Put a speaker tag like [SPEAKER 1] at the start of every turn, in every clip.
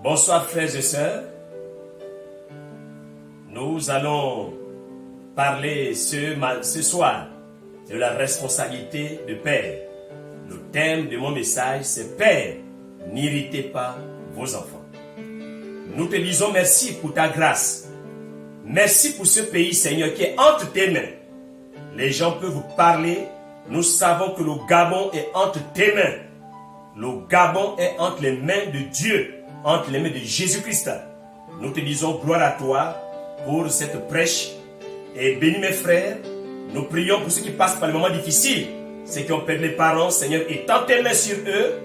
[SPEAKER 1] Bonsoir frères et sœurs. Nous allons parler ce soir de la responsabilité de père. Le thème de mon message c'est Père, n'irritez pas vos enfants. Nous te disons merci pour ta grâce. Merci pour ce pays, Seigneur, qui est entre tes mains. Les gens peuvent vous parler. Nous savons que le Gabon est entre tes mains. Le Gabon est entre les mains de Dieu, entre les mains de Jésus-Christ. Nous te disons gloire à toi pour cette prêche. Et bénis mes frères. Nous prions pour ceux qui passent par les moments difficiles. Ceux qui ont perdu les parents, Seigneur, étends tes mains sur eux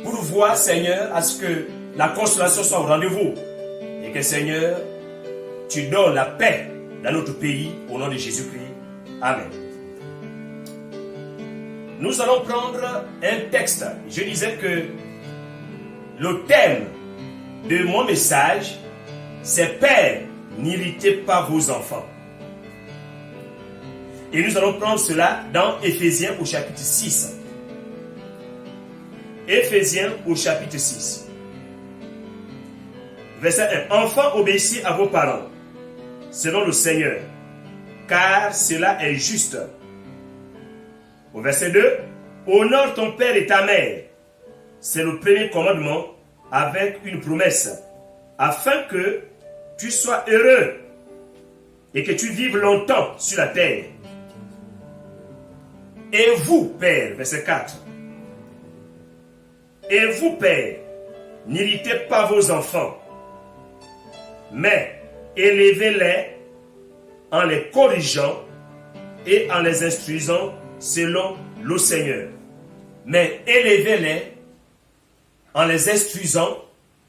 [SPEAKER 1] pour voir, Seigneur, à ce que la consolation soit au rendez-vous. Et que, Seigneur, tu donnes la paix dans notre pays au nom de Jésus-Christ. Amen. Nous allons prendre un texte. Je disais que le thème de mon message, c'est Père, n'irritez pas vos enfants. Et nous allons prendre cela dans Éphésiens au chapitre 6. Éphésiens au chapitre 6. Verset 1. Enfants, obéissez à vos parents, selon le Seigneur, car cela est juste. Au verset 2. Honore ton père et ta mère. C'est le premier commandement avec une promesse, afin que tu sois heureux et que tu vives longtemps sur la terre. Et vous, Père, verset 4. Et vous, Père, n'irritez pas vos enfants, mais élevez-les en les corrigeant et en les instruisant selon le Seigneur. Mais élevez-les en les instruisant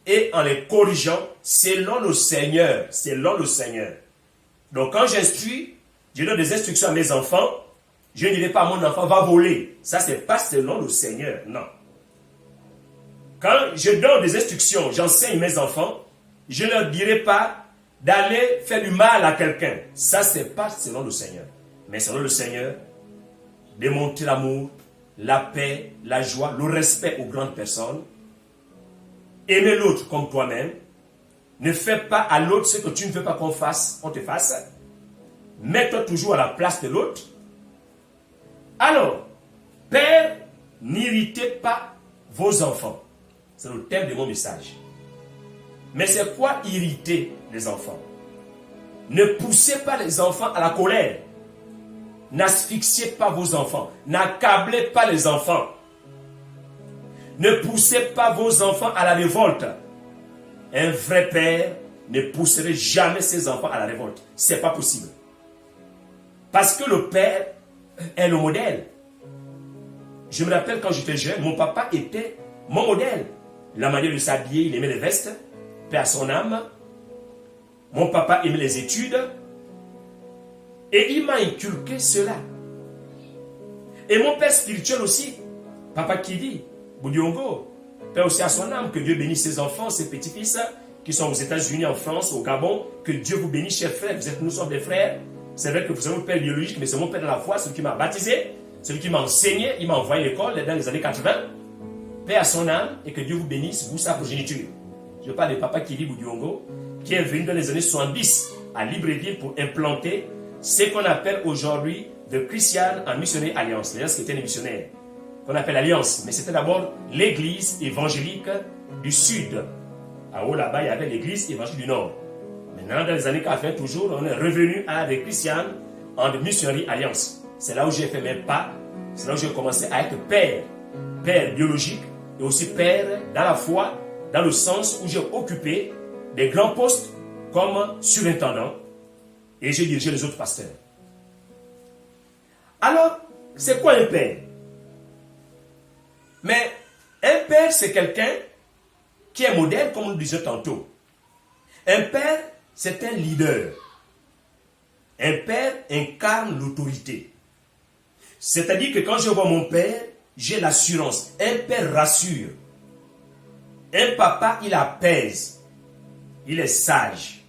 [SPEAKER 1] et en les corrigeant selon le Seigneur. Selon le Seigneur. Donc quand j'instruis, je donne des instructions à mes enfants. Je ne dirai pas à mon enfant va voler. Ça, c'est pas selon le Seigneur. Non. Quand je donne des instructions, j'enseigne mes enfants, je ne leur dirai pas d'aller faire du mal à quelqu'un. Ça, c'est pas selon le Seigneur. Mais selon le Seigneur, démontrer l'amour, la paix, la joie, le respect aux grandes personnes. Aimer l'autre comme toi-même. Ne fais pas à l'autre ce que tu ne veux pas qu'on te fasse. Mets-toi toujours à la place de l'autre. Alors, Père, n'irritez pas vos enfants. C'est le thème de mon message. Mais c'est quoi irriter les enfants? Ne poussez pas les enfants à la colère. N'asphyxiez pas vos enfants. N'accablez pas les enfants. Ne poussez pas vos enfants à la révolte. Un vrai père ne pousserait jamais ses enfants à la révolte. Ce n'est pas possible. Parce que le père est le modèle. Je me rappelle quand j'étais jeune, mon papa était mon modèle. La manière de s'habiller, il aimait les vestes, paix à son âme. Mon papa aimait les études. Et il m'a inculqué cela. Et mon père spirituel aussi, Papa Kidi, Boudiongo, paix aussi à son âme, que Dieu bénisse ses enfants, ses petits-fils, qui sont aux États-Unis, en France, au Gabon. Que Dieu vous bénisse, chers frères. Nous sommes des frères. C'est vrai que vous êtes mon père biologique, mais c'est mon père de la foi, celui qui m'a baptisé, celui qui m'a enseigné, il m'a envoyé à l'école dans les années 80. Paix à son âme et que Dieu vous bénisse, vous, sa progéniture. Je parle de Papa Kili Boudiongo, qui est venu dans les années 70 à Libreville pour implanter ce qu'on appelle aujourd'hui The Christian and Missionary Alliance. L'alliance qui était une missionnaire, qu'on appelle Alliance. Mais c'était d'abord l'église évangélique du Sud. À haut là-bas, il y avait l'église évangélique du Nord. Maintenant, dans les années 80, toujours, on est revenu à The Christian and Missionary Alliance. C'est là où j'ai fait mes pas. C'est là où j'ai commencé à être père. Père biologique et aussi père dans la foi, dans le sens où j'ai occupé des grands postes comme surintendant et j'ai dirigé les autres pasteurs. Alors, c'est quoi un père? Mais un père, c'est quelqu'un qui est modèle, comme on le disait tantôt. Un père, c'est un leader. Un père incarne l'autorité. C'est-à-dire que quand je vois mon père, j'ai l'assurance. Un père rassure. Un papa, il apaise. Il est sage.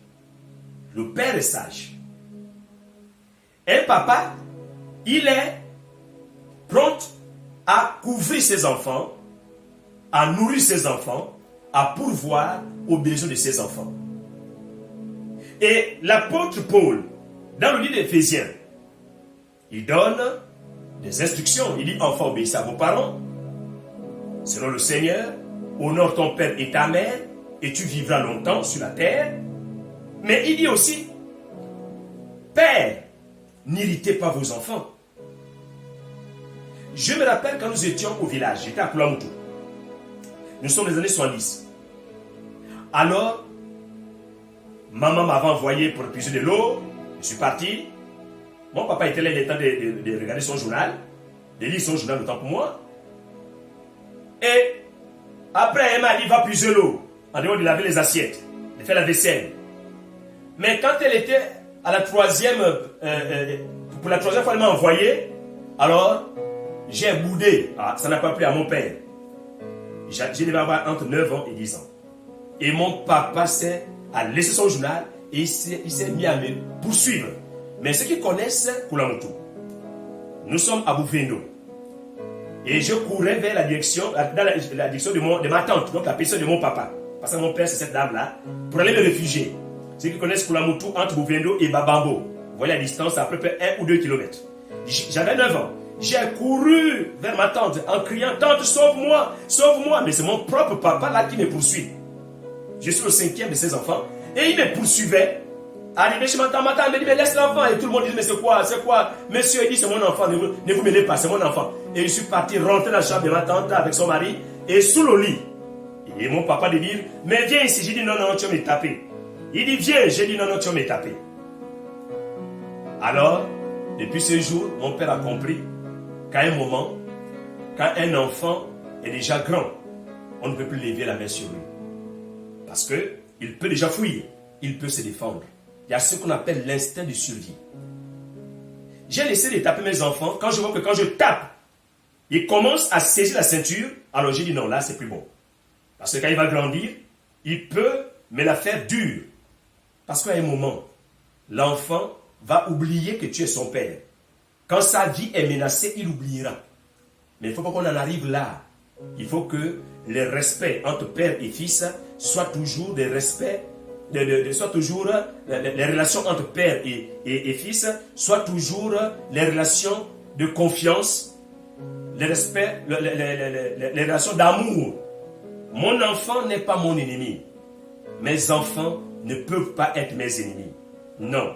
[SPEAKER 1] Le père est sage. Un papa, il est prompt à couvrir ses enfants, à nourrir ses enfants, à pourvoir aux besoins de ses enfants. Et l'apôtre Paul, dans le livre d'Éphésiens, il donne des instructions. Il dit, enfants, obéissez à vos parents, selon le Seigneur, honore ton père et ta mère, et tu vivras longtemps sur la terre. Mais il dit aussi, père, n'irritez pas vos enfants. Je me rappelle quand nous étions au village, j'étais à Koulamoutou. Nous sommes les années 70. Alors, maman m'avait envoyé pour puiser de l'eau. Je suis parti. Mon papa était là, il était en train de regarder son journal, de lire son journal autant pour moi. Et après, elle m'a dit, va puiser l'eau, en dehors de laver les assiettes, de faire la vaisselle. Mais quand elle était à la troisième, pour la troisième fois, elle m'a envoyé, alors j'ai boudé. Ah, ça n'a pas plu à mon père. Je devais avoir entre 9 ans et 10 ans. Et mon papa a laissé son journal et il s'est mis à me poursuivre. Mais ceux qui connaissent Koulamoutou, nous sommes à Bouvendo. Et je courais vers la direction, dans la direction de ma tante, donc la personne de mon papa. Parce que mon père, c'est cette dame-là, pour aller me réfugier. Ceux qui connaissent Koulamoutou entre Bouvendo et Babambo. Vous voyez la distance, à peu près 1 ou 2 kilomètres. J'avais 9 ans. J'ai couru vers ma tante en criant, tante, sauve-moi, sauve-moi. Mais c'est mon propre papa là qui me poursuit. Je suis le 5e de ses enfants. Et il me poursuivait. Arrivé chez ma tante me dit, mais laisse l'enfant. Et tout le monde dit, mais c'est quoi? Monsieur, il dit, c'est mon enfant, ne vous mêlez pas, c'est mon enfant. Et je suis parti rentrer dans la chambre de ma tante avec son mari, et sous le lit. Et mon papa dit, mais viens ici. J'ai dit, non, non, tu vas me taper. Il dit, viens. J'ai dit, non, non, tu vas me taper. Alors, depuis ce jour, mon père a compris qu'à un moment, quand un enfant est déjà grand, on ne peut plus lever la main sur lui. Parce qu'il peut déjà fuir, il peut se défendre. Il y a ce qu'on appelle l'instinct de survie. J'ai laissé de taper mes enfants. Quand je vois que quand je tape, ils commencent à saisir la ceinture, alors j'ai dit non, là c'est plus bon. Parce que quand il va grandir, il peut me la faire dure. Parce qu'à un moment, l'enfant va oublier que tu es son père. Quand sa vie est menacée, il oubliera. Mais il ne faut pas qu'on en arrive là. Il faut que le respect entre père et fils soit toujours des respects, soit toujours les relations entre père et fils, soit toujours les relations de confiance, les relations d'amour. Mon enfant n'est pas mon ennemi. Mes enfants ne peuvent pas être mes ennemis. Non.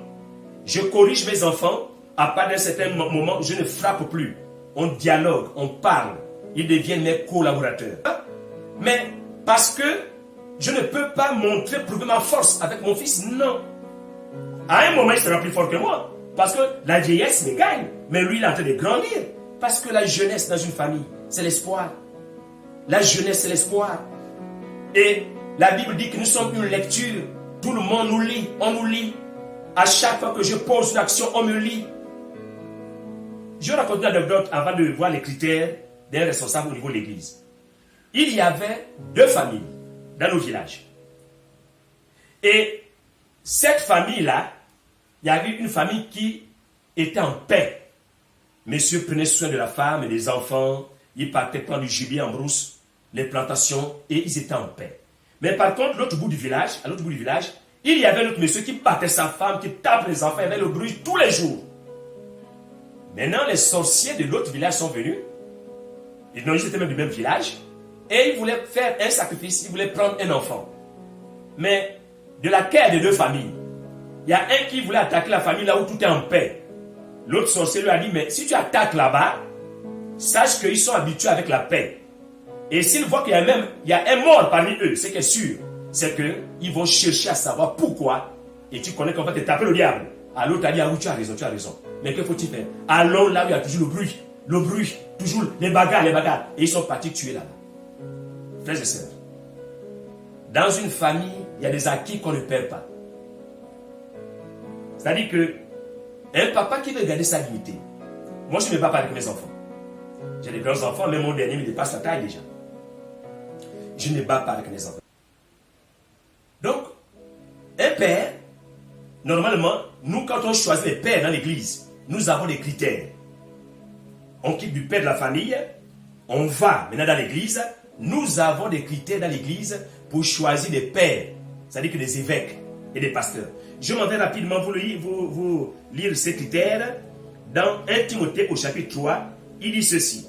[SPEAKER 1] Je corrige mes enfants. À part d'un certain moment, je ne frappe plus. On dialogue, on parle. Ils deviennent mes collaborateurs. Mais parce que je ne peux pas prouver ma force avec mon fils, non. À un moment, il sera plus fort que moi. Parce que la vieillesse me gagne. Mais lui, il est en train de grandir. Parce que la jeunesse dans une famille, c'est l'espoir. La jeunesse, c'est l'espoir. Et la Bible dit que nous sommes une lecture. Tout le monde nous lit, on nous lit. À chaque fois que je pose une action, on me lit. Je vais raconter une anecdote avant de voir les critères d'un responsable au niveau de l'église. Il y avait 2 familles dans nos villages. Et cette famille-là, il y avait une famille qui était en paix. Monsieur prenait soin de la femme et des enfants. Ils partaient prendre du gibier en brousse, les plantations, et ils étaient en paix. Mais par contre, à l'autre bout du village, il y avait un autre monsieur qui battait sa femme, qui tape les enfants, il y avait le bruit tous les jours. Maintenant, les sorciers de l'autre village sont venus. Ils étaient même du même village. Et ils voulaient faire un sacrifice. Ils voulaient prendre un enfant. Mais de laquelle des 2 familles? Il y a un qui voulait attaquer la famille là où tout est en paix. L'autre sorcier lui a dit, mais si tu attaques là-bas, sache qu'ils sont habitués avec la paix. Et s'ils voient qu'il y a un mort parmi eux, ce qui est sûr, c'est qu'ils vont chercher à savoir pourquoi. Et tu connais qu'on va te taper le diable. Alors l'autre a dit, ah oui, tu as raison. Mais que faut-il faire? Allons là où il y a toujours le bruit, toujours les bagarres. Et ils sont partis tuer là-bas. Frères et sœurs, dans une famille, il y a des acquis qu'on ne perd pas. C'est-à-dire que un papa qui veut garder sa dignité, moi je ne me bats pas avec mes enfants. J'ai des grands enfants, mais mon dernier me dépasse la taille déjà. Je ne me bats pas avec mes enfants. Donc, un père, normalement, nous quand on choisit les pères dans l'église, nous avons des critères. On quitte du père de la famille, on va maintenant dans l'église, nous avons des critères dans l'église pour choisir des pères, c'est-à-dire que des évêques et des pasteurs. Je m'en vais rapidement vous lire ces critères. Dans 1 Timothée au chapitre 3, il dit ceci.